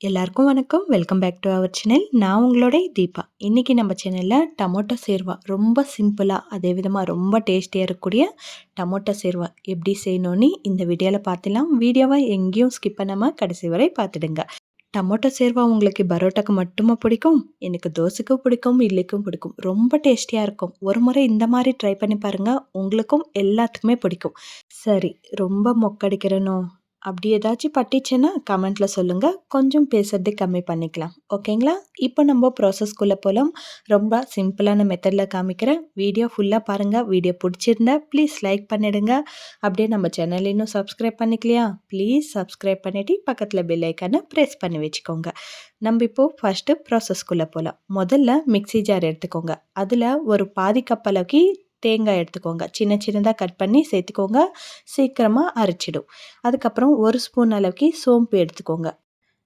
எல்லாருக்கும் வணக்கம். Welcome back to our channel. நான் உங்களோட தீபா. இன்னைக்கு நம்ம சேனல்ல டொமேட்டோ சேர்வா ரொம்ப சிம்பிளா, அதே விதமா ரொம்ப டேஸ்டியா இருக்கக்கூடிய டொமேட்டோ சேர்வா எப்படி செய்யணும்னு இந்த வீடியோல பார்த்துலாம். வீடியோவை எங்கேயும் ஸ்கிப் பண்ணாம கடைசி வரை பார்த்துடுங்க. டொமேட்டோ சேர்வா உங்களுக்கு பரோட்டாக்கு மட்டுமா பிடிக்கும்? எனக்கு தோசைக்கும் பிடிக்கும், இட்லிக்கும் பிடிக்கும். ரொம்ப டேஸ்டியா இருக்கும். ஒரு முறை இந்த மாதிரி ட்ரை பண்ணி பாருங்க. உங்களுக்கும் எல்லாத்துக்குமே பிடிக்கும். சரி, ரொம்ப மொக்கடிக்கிறனோ அப்படி ஏதாச்சும் பட்டுச்சுன்னா கமெண்ட்ல சொல்லுங்க. கொஞ்சம் பேசுறது கம்மி பண்ணிக்கலாம். ஓகேங்களா? இப்போ நம்ம ப்ராசஸ்க்குள்ள போகலாம். ரொம்ப சிம்பிளான மெத்தடில் காமிக்கிறேன். வீடியோ ஃபுல்லாக பாருங்க. வீடியோ பிடிச்சிருந்தா ப்ளீஸ் லைக் பண்ணிடுங்க. அப்படியே நம்ம சேனல் இன்னும் சப்ஸ்கிரைப் பண்ணிக்கலையா? ப்ளீஸ் சப்ஸ்கிரைப் பண்ணிட்டு பக்கத்தில் பெல் ஐக்கானை ப்ரெஸ் பண்ணி வச்சுக்கோங்க. நம்ம இப்போ ஃபர்ஸ்ட்டு ப்ராசஸ்க்குள்ளே போகலாம். முதல்ல மிக்ஸி ஜார் எடுத்துக்கோங்க. அதில் ஒரு பாதி கப் அளவுக்கு தேங்காய் எடுத்துக்கோங்க. சின்ன சின்னதாக கட் பண்ணி சேர்த்துக்கோங்க. சீக்கிரமாக அரைச்சிடும். அதுக்கப்புறம் ஒரு ஸ்பூன் அளவுக்கு சோம்பு எடுத்துக்கோங்க.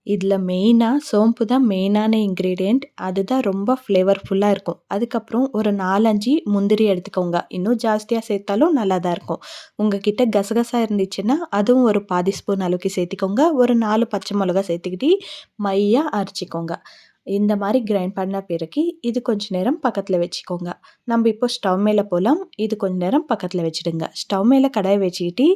இதில் மெயினாக சோம்பு தான் மெயினான இன்க்ரீடியண்ட். அதுதான் ரொம்ப ஃப்ளேவர்ஃபுல்லாக இருக்கும். அதுக்கப்புறம் ஒரு 4-5 முந்திரி எடுத்துக்கோங்க. இன்னும் ஜாஸ்தியாக சேர்த்தாலும் நல்லா தான் இருக்கும். உங்ககிட்ட கசகசா இருந்துச்சுன்னா அதுவும் ஒரு பாதி ஸ்பூன் அளவுக்கு சேர்த்துக்கோங்க. ஒரு 4 பச்சை மிளகா சேர்த்துக்கிட்டு மையாக அரைச்சிக்கோங்க. இந்த மாதிரி கிரைண்ட் பண்ண பிறகு இது கொஞ்ச நேரம் பக்கத்தில் வச்சுக்கோங்க. நம்ம இப்போ ஸ்டவ் மேலே போகலாம். இது கொஞ்ச நேரம் பக்கத்தில் வச்சுடுங்க. ஸ்டவ் மேலே கடாயை வச்சுக்கிட்டு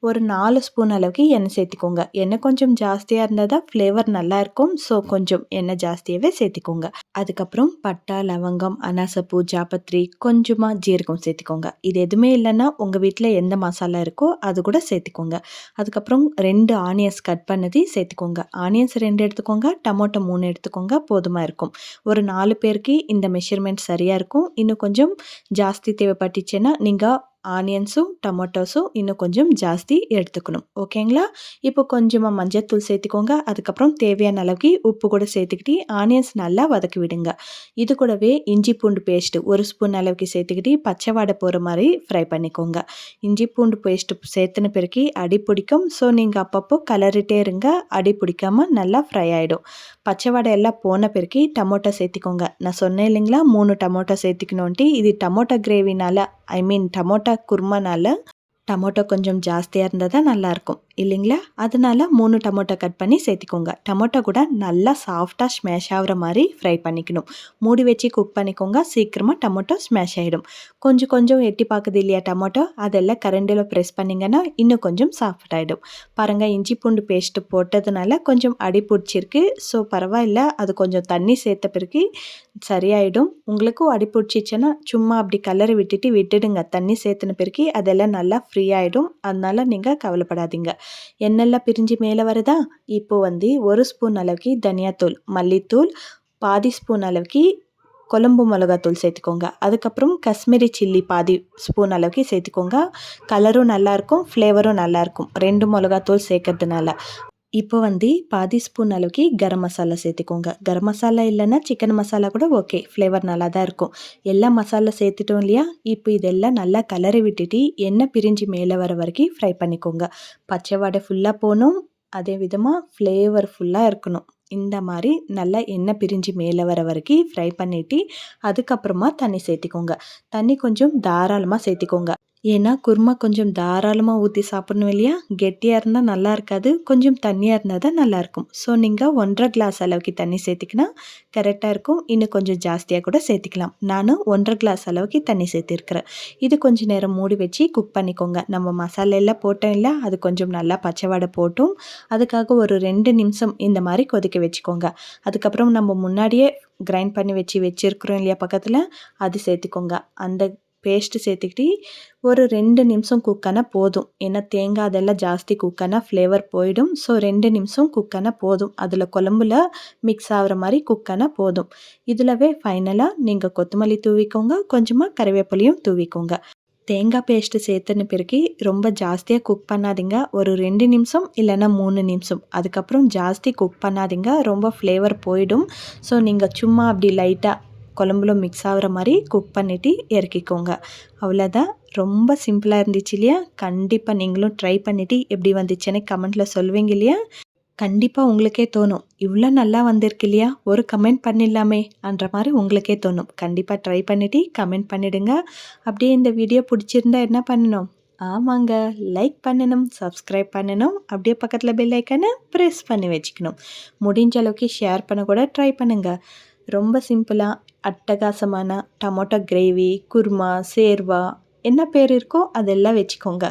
ஒரு 4 ஸ்பூன் அளவுக்கு எண்ணெய் சேர்த்துக்கோங்க. எண்ணெய் கொஞ்சம் ஜாஸ்தியாக இருந்தால் தான் ஃப்ளேவர் நல்லாயிருக்கும். ஸோ கொஞ்சம் எண்ணெய் ஜாஸ்தியாகவே சேர்த்துக்கோங்க. அதுக்கப்புறம் பட்டை, லவங்கம், அனாசப்பூ, ஜாபத்ரி, கொஞ்சமாக ஜீரகம் சேர்த்துக்கோங்க. இது எதுவுமே இல்லைன்னா உங்கள் வீட்டில் எந்த மசாலா இருக்கோ அது கூட சேர்த்துக்கோங்க. அதுக்கப்புறம் 2 ஆனியன்ஸ் கட் பண்ணது சேர்த்துக்கோங்க. ஆனியன்ஸ் 2 எடுத்துக்கோங்க. டொமேட்டோ 3 எடுத்துக்கோங்க. போதுமாக இருக்கும். ஒரு 4 பேருக்கு இந்த மெஷர்மெண்ட் சரியாக இருக்கும். இன்னும் கொஞ்சம் ஜாஸ்தி தேவைப்பட்டுச்சுன்னா நீங்கள் ஆனியன்ஸும் டொமேட்டோஸும் இன்னும் கொஞ்சம் ஜாஸ்தி எடுத்துக்கணும். ஓகேங்களா? இப்போ கொஞ்சமாக மஞ்சள்தூள் சேர்த்துக்கோங்க. அதுக்கப்புறம் தேவையான அளவுக்கு உப்பு கூட சேர்த்துக்கிட்டு ஆனியன்ஸ் நல்லா வதக்கி விடுங்க. இது கூடவே இஞ்சி பூண்டு பேஸ்ட்டு 1 ஸ்பூன் அளவுக்கு சேர்த்துக்கிட்டு பச்சை வாடை போகிற மாதிரி ஃப்ரை பண்ணிக்கோங்க. இஞ்சி பூண்டு பேஸ்ட்டு சேர்த்துன பிறகு அடி பிடிக்கும். ஸோ நீங்கள் அப்பப்போ கலரிட்டே இருங்க. அடி பிடிக்காமல் நல்லா ஃப்ரை ஆகிடும். பச்சை வாடை எல்லாம் போன பிறகு டொமேட்டோ சேர்த்திக்கோங்க. நான் சொன்னேன் இல்லைங்களா 3 டொமேட்டோ சேர்த்துக்கணுன்ட்டு. இது டொமேட்டோ கிரேவினால் டொமேட்டோ குருமானால டொமேட்டோ கொஞ்சம் ஜாஸ்தியாக இருந்தால் தான் நல்லாயிருக்கும் இல்லைங்களா? அதனால 3 டொமேட்டோ கட் பண்ணி சேர்த்திக்கோங்க. டொமேட்டோ கூட நல்லா சாஃப்டாக ஸ்மேஷ் ஆகிற மாதிரி ஃப்ரை பண்ணிக்கணும். மூடி வச்சு குக் பண்ணிக்கோங்க. சீக்கிரமாக டொமேட்டோ ஸ்மேஷ் ஆகிடும். கொஞ்சம் கொஞ்சம் எட்டி பார்க்குது இல்லையா டொமேட்டோ, அதெல்லாம் கரண்டியில் ப்ரெஸ் பண்ணிங்கன்னா இன்னும் கொஞ்சம் சாஃப்ட் ஆகிடும். பாருங்கள், இஞ்சி பூண்டு பேஸ்ட்டு போட்டதுனால கொஞ்சம் அடி பிடிச்சிருக்கு. ஸோ பரவாயில்ல, அது கொஞ்சம் தண்ணி சேர்த்த பிறகு சரியாயிடும். உங்களுக்கும் அடி பிடிச்சிச்சுன்னா சும்மா அப்படி கலரை விட்டுடுங்க. தண்ணி சேர்த்துன பிறகு அதெல்லாம் நல்லா ஃப்ரீ ஆகிடும். அதனால நீங்கள் கவலைப்படாதீங்க. எண்ணெய்லாம் பிரிஞ்சு மேலே வருதா? இப்போ ஒரு ஸ்பூன் அளவுக்கு தனியாத்தூள், மல்லித்தூள், பாதி ஸ்பூன் அளவுக்கு குழம்பு மிளகாத்தூள் சேர்த்துக்கோங்க. அதுக்கப்புறம் காஷ்மீரி சில்லி பாதி ஸ்பூன் அளவுக்கு சேர்த்துக்கோங்க. கலரும் நல்லாயிருக்கும், ஃப்ளேவரும் நல்லாயிருக்கும் 2 மிளகாத்தூள் சேர்க்கறதுனால. இப்போ பாதி ஸ்பூன் அளவுக்கு கரம் மசாலா சேர்த்துக்கோங்க. கரம் மசாலா இல்லைன்னா சிக்கன் மசாலா கூட ஓகே, ஃப்ளேவர் நல்லா தான் இருக்கும். எல்லா மசாலா சேர்த்துட்டோம் இல்லையா? இப்போ இதெல்லாம் நல்லா கலரி விட்டுட்டு எண்ணெய் பிரிஞ்சு மேலே வர வரைக்கும் ஃப்ரை பண்ணிக்கோங்க. பச்சை வாடை ஃபுல்லாக போகணும். அதே விதமாக ஃப்ளேவர்ஃபுல்லாக இருக்கணும். இந்த மாதிரி நல்லா எண்ணெய் பிரிஞ்சு மேலே வர வரைக்கும் ஃப்ரை பண்ணிவிட்டு அதுக்கப்புறமா தண்ணி சேர்த்திக்கோங்க. தண்ணி கொஞ்சம் தாராளமாக சேர்த்திக்கோங்க. ஏன்னா குருமா கொஞ்சம் தாராளமாக ஊற்றி சாப்பிடணும் இல்லையா? கெட்டியாக இருந்தால் நல்லா இருக்காது. கொஞ்சம் தண்ணியாக இருந்தால் தான் நல்லாயிருக்கும். ஸோ நீங்கள் 1.5 கிளாஸ் அளவுக்கு தண்ணி சேர்த்திக்கினா கரெக்டாக இருக்கும். இன்னும் கொஞ்சம் ஜாஸ்தியாக கூட சேர்த்திக்கலாம். நானும் 1.5 கிளாஸ் அளவுக்கு தண்ணி சேர்த்திருக்கிறேன். இது கொஞ்சம் நேரம் மூடி வச்சு குக் பண்ணிக்கோங்க. நம்ம மசாலையெல்லாம் போட்டோம் இல்லை, அது கொஞ்சம் நல்லா பச்சை வாடை போட்டும். அதுக்காக ஒரு 2 நிமிஷம் இந்த மாதிரி கொதிக்க வச்சுக்கோங்க. அதுக்கப்புறம் நம்ம முன்னாடியே கிரைண்ட் பண்ணி வச்சுருக்கிறோம் இல்லையா பக்கத்தில், அது சேர்த்துக்கோங்க. அந்த பேஸ்ட்டு சேர்த்துக்கிட்டு ஒரு 2 நிமிஷம் குக் ஆனால் போதும். ஏன்னா தேங்காய் அதெல்லாம் ஜாஸ்தி குக் ஆனால் ஃப்ளேவர் போயிடும். ஸோ 2 நிமிஷம் குக் ஆனால் போதும். அதில் குழம்புல மிக்ஸ் ஆகிற மாதிரி குக் ஆனால் போதும். இதிலவே ஃபைனலாக நீங்கள் கொத்தமல்லி தூவிக்கோங்க. கொஞ்சமாக கறிவேப்பிலையும் தூவிக்கோங்க. தேங்காய் பேஸ்ட்டு சேர்த்துன பிறகு ரொம்ப ஜாஸ்தியாக குக் பண்ணாதீங்க. ஒரு 2 நிமிஷம் இல்லைன்னா 3 நிமிஷம். அதுக்கப்புறம் ஜாஸ்தி குக் பண்ணாதீங்க. ரொம்ப ஃப்ளேவர் போயிடும். ஸோ நீங்கள் சும்மா அப்படி லைட்டாக குழம்புல மிக்ஸ் ஆகிற மாதிரி குக் பண்ணிவிட்டு இறக்கிக்கோங்க. அவ்வளோதான். ரொம்ப சிம்பிளாக இருந்துச்சு இல்லையா? கண்டிப்பாக நீங்களும் ட்ரை பண்ணிவிட்டு எப்படி வந்துச்சுன்னு கமெண்ட்டில் சொல்வீங்க இல்லையா? கண்டிப்பாக உங்களுக்கே தோணும், இவ்வளோ நல்லா வந்திருக்கு இல்லையா, ஒரு கமெண்ட் பண்ணிடலாமே என்ற மாதிரி உங்களுக்கே தோணும். கண்டிப்பாக ட்ரை பண்ணிவிட்டு கமெண்ட் பண்ணிவிடுங்க. அப்படியே இந்த வீடியோ பிடிச்சிருந்தா என்ன பண்ணணும்? ஆமாங்க. லைக் பண்ணணும், சப்ஸ்கிரைப் பண்ணணும். அப்படியே பக்கத்தில பெல் ஐக்கான ப்ரெஸ் பண்ணி வச்சுக்கணும். முடிஞ்ச அளவுக்கு ஷேர் பண்ண கூட ட்ரை பண்ணுங்க. ரொம்ப சிம்பிளா, அட்டகாசமான டொமேட்டோ கிரேவி, குருமா, சேர்வா என்ன பேர் இருக்கோ அதெல்லாம் வச்சுக்கோங்க.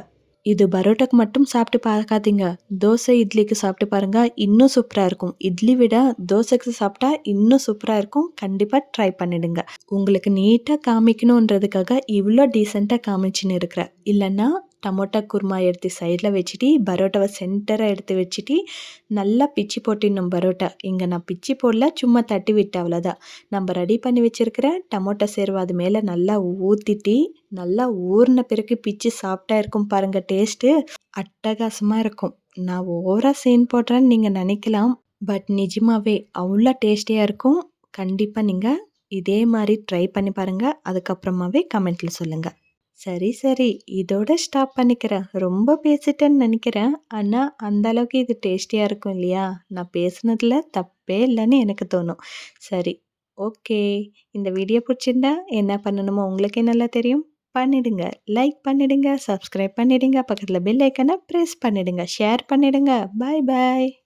இது பரோட்டாக்கு மட்டும் சாப்பிட்டு பார்க்காதீங்க. தோசை, இட்லிக்கு சாப்பிட்டு பாருங்க. இன்னும் சூப்பரா இருக்கும். இட்லி விட தோசைக்கு சாப்பிட்டா இன்னும் சூப்பரா இருக்கும். கண்டிப்பா ட்ரை பண்ணிடுங்க. உங்களுக்கு நீட்டா காமிக்கணுன்றதுக்காக இவ்ளோ டீசென்ட்டா காமிச்சுன்னு இருக்கிறேன். இல்லன்னா டமோட்டா குருமா எடுத்து சைடில் வச்சுட்டு, பரோட்டாவை சென்டரா எடுத்து வச்சுட்டு, நல்லா பிச்சு போட்டுடணும் பரோட்டா. இங்கே நான் பிச்சு போடல, சும்மா தட்டி விட்டேன் அவ்வளோதான். நம்ம ரெடி பண்ணி வச்சிருக்கிற டமோட்டா சேர்வா அது மேலே நல்லா ஊற்றிட்டு, நல்லா ஊறின பிறகு பிச்சு சாப்பிட்டா இருக்கும் பாருங்க டேஸ்ட்டு. அட்டகாசமாக இருக்கும். நான் ஓவரா சீன் போடுறேன்னு நீங்கள் நினைக்கலாம். பட் நிஜமாவே அவ்வளோ டேஸ்டியாக இருக்கும். கண்டிப்பாக நீங்கள் இதே மாதிரி ட்ரை பண்ணி பாருங்க. அதுக்கப்புறமாவே கமெண்ட்ல சொல்லுங்க. சரி, சரி. இதோட ஸ்டாப் பண்ணிக்கிறேன். ரொம்ப பேசிட்டேன்னு நெனைக்கிறேன். ஆனா, அந்த அளவுக்கு இது டேஸ்டியா இருக்கும் இல்லையா? நான் பேசுனதுல தப்பே இல்லன்னு எனக்கு தோணும். சரி, ஓகே. இந்த வீடியோ புடிச்சிருந்தா என்ன பண்ணணுமோ உங்களுக்கே நல்லா தெரியும். பண்ணிடுங்க. லைக் பண்ணிடுங்க, சப்ஸ்கிரைப் பண்ணிடுங்க, பக்கத்துல பெல் ஐக்கான பிரஸ் பண்ணிடுங்க, ஷேர் பண்ணிடுங்க. பாய், பாய்.